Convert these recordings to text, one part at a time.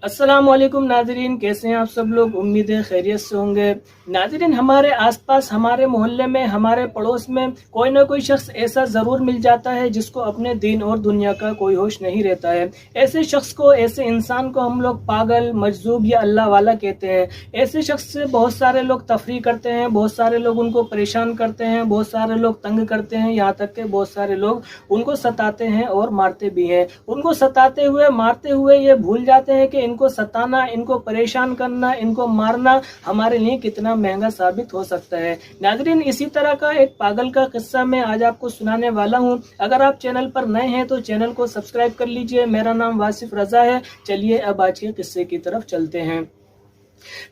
अस्सलाम वालेकुम नाज़रीन, कैसे हैं आप सब लोग। उम्मीद है खैरियत से होंगे। नाज़रीन, हमारे आसपास, हमारे मोहल्ले में, हमारे पड़ोस में कोई ना कोई शख्स ऐसा ज़रूर मिल जाता है जिसको अपने दीन और दुनिया का कोई होश नहीं रहता है। ऐसे शख्स को, ऐसे इंसान को हम लोग पागल, मजजूब या अल्लाह वाला कहते हैं। ऐसे शख्स से बहुत सारे लोग तफरीह करते हैं, बहुत सारे लोग उनको परेशान करते हैं, बहुत सारे लोग तंग करते हैं, यहाँ तक कि बहुत सारे लोग उनको सताते हैं और मारते भी हैं। उनको सताते हुए, मारते हुए ये भूल जाते हैं कि इनको सताना, इनको परेशान करना, इनको मारना हमारे लिए कितना महंगा साबित हो सकता है। नाज़रीन, इसी तरह का एक पागल का किस्सा मैं आज आपको सुनाने वाला हूँ। अगर आप चैनल पर नए हैं तो चैनल को सब्सक्राइब कर लीजिए। मेरा नाम वासिफ रजा है। चलिए अब आज के किस्से की तरफ चलते हैं।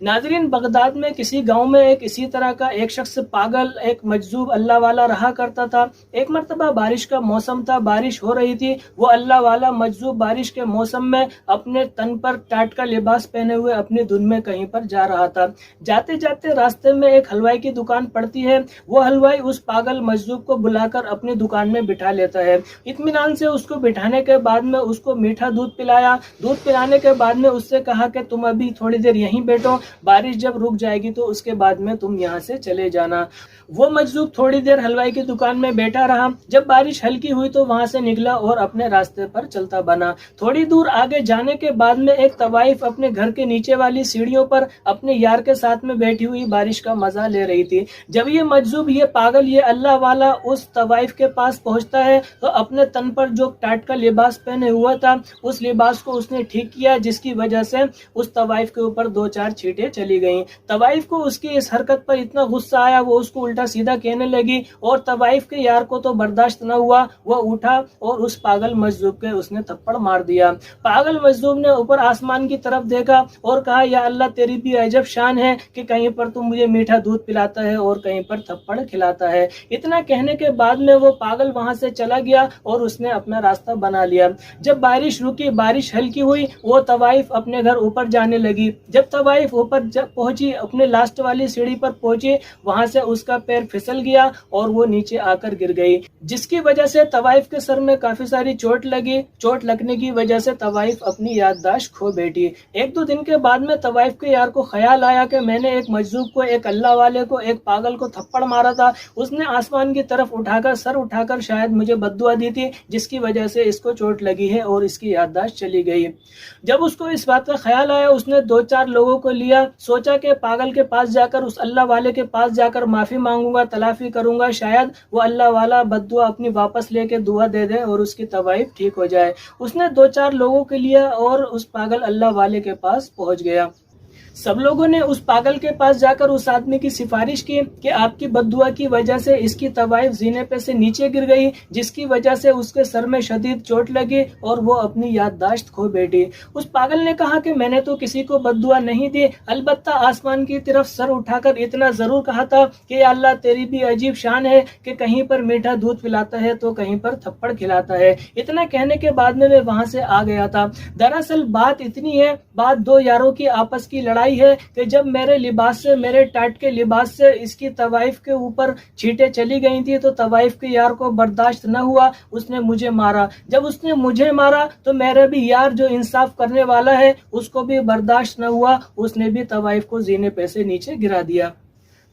नाज़रीन, बगदाद में किसी गांव में एक इसी तरह का एक शख्स पागल, एक मजजूब अल्लाह वाला रहा करता था। एक मर्तबा बारिश का मौसम था, बारिश हो रही थी। वो अल्लाह वाला मजजूब बारिश के मौसम में अपने तन पर टाट का लिबास पहने हुए अपनी धुन में कहीं पर जा रहा था। जाते जाते रास्ते में एक हलवाई की दुकान पड़ती है। वो हलवाई उस पागल मजजूब को बुलाकर अपनी दुकान में बिठा लेता है। इत्मीनान से उसको बिठाने के बाद में उसको मीठा दूध पिलाया। दूध पिलाने के बाद में उससे कहा कि तुम अभी थोड़ी देर यहीं बैठो, बारिश जब रुक जाएगी तो उसके बाद में तुम यहाँ से चले जाना। वो मजदूर थोड़ी देर हलवाई की दुकान में बैठा रहा। जब बारिश हल्की हुई तो वहां से निकला और अपने रास्ते पर चलता बना। थोड़ी दूर आगे जाने के बाद में एक तवाइफ अपने घर के नीचे वाली सीढ़ियों पर अपने यार के साथ में बैठी हुई बारिश का मजा ले रही थी। जब ये मजदूर, ये पागल, ये अल्लाह वाला उस तवाइफ के पास पहुंचता है तो अपने तन पर जो टाट का लिबास पहने हुआ था उस लिबास को उसने ठीक किया, जिसकी वजह से उस तवाइफ के ऊपर 2-4 छींटे चली गईं। तवाइफ को उसकी इस हरकत पर इतना गुस्सा आया, वो उसको उल्टा सीधा कहने लगी और तवाइफ के यार को तो बर्दाश्त न हुआ। वो उठा और उस पागल मजदूर के उसने थप्पड़ मार दिया। पागल मजदूर ने ऊपर आसमान की तरफ देखा और कहा, या अल्लाह, तेरी भी अजब शान है कि कहीं पर तू मुझे मीठा दूध पिलाता है और कहीं पर थप्पड़ खिलाता है। इतना कहने के बाद में वो पागल वहां से चला गया और उसने अपना रास्ता बना लिया। जब बारिश रुकी, बारिश हल्की हुई, वो तवाइफ अपने घर ऊपर जाने लगी। जब तवाइफ ऊपर जब पहुंची, अपने लास्ट वाली सीढ़ी पर पहुंची, वहां से उसका पैर फिसल गया और वो नीचे आकर गिर गई, जिसकी वजह से तवाइफ के सर में काफी सारी चोट लगी। चोट लगने की वजह से तवाइफ अपनी याददाश्त खो बैठी। 1-2 दिन के बाद में तवाइफ के यार को ख्याल आया कि मैंने एक मजदूर को, एक अल्लाह वाले को, एक पागल को थप्पड़ मारा था। उसने आसमान की तरफ उठाकर, सर उठाकर शायद मुझे बद्दुआ दी थी, जिसकी वजह से इसको चोट लगी है और इसकी याददाश्त चली गई। जब उसको इस बात का ख्याल आया, उसने 2-4 लोगों को लिया। सोचा कि पागल के पास जाकर, उस अल्लाह वाले के पास जाकर माफी मांगूंगा, तलाफी करूंगा, शायद वो अल्लाह वाला बद्दुआ अपनी वापस लेके दुआ दे दे और उसकी तवाइफ ठीक हो जाए। उसने 2-4 लोगों के लिया और उस पागल अल्लाह वाले के पास पहुंच गया। सब लोगों ने उस पागल के पास जाकर उस आदमी की सिफारिश की कि आपकी बद्दुआ की वजह से इसकी तवाइफ जीने पे से नीचे गिर गई, जिसकी वजह से उसके सर में शदीद चोट लगी और वो अपनी याददाश्त खो बैठी। उस पागल ने कहा कि मैंने तो किसी को बद्दुआ नहीं दी, अलबत्ता आसमान की तरफ सर उठाकर इतना जरूर कहा था कि अल्लाह, तेरी भी अजीब शान है कि कहीं पर मीठा दूध पिलाता है तो कहीं पर थप्पड़ खिलाता है। इतना कहने के बाद में मैं वहां से आ गया था। दरअसल बात इतनी है, बात 2 यारों की आपस की लड़ाई है कि जब मेरे लिबास से, मेरे टाट के लिबास से इसकी तवाइफ के ऊपर छींटे चली गई थी तो तवाइफ के यार को बर्दाश्त न हुआ, उसने मुझे मारा। जब उसने मुझे मारा तो मेरे भी यार जो इंसाफ करने वाला है उसको भी बर्दाश्त न हुआ, उसने भी तवाइफ को जीने पे से नीचे गिरा दिया।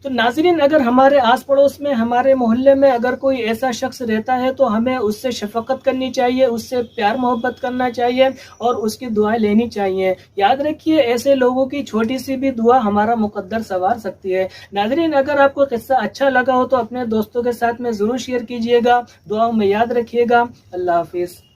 तो नाज़रीन, अगर हमारे आस पड़ोस में, हमारे मोहल्ले में अगर कोई ऐसा शख्स रहता है तो हमें उससे शफकत करनी चाहिए, उससे प्यार मोहब्बत करना चाहिए और उसकी दुआएं लेनी चाहिए। याद रखिए, ऐसे लोगों की छोटी सी भी दुआ हमारा मुकद्दर संवार सकती है। नाज़रीन, अगर आपको किस्सा अच्छा लगा हो तो अपने दोस्तों के साथ में ज़रूर शेयर कीजिएगा। दुआओं में याद रखिएगा। अल्लाह हाफिज़।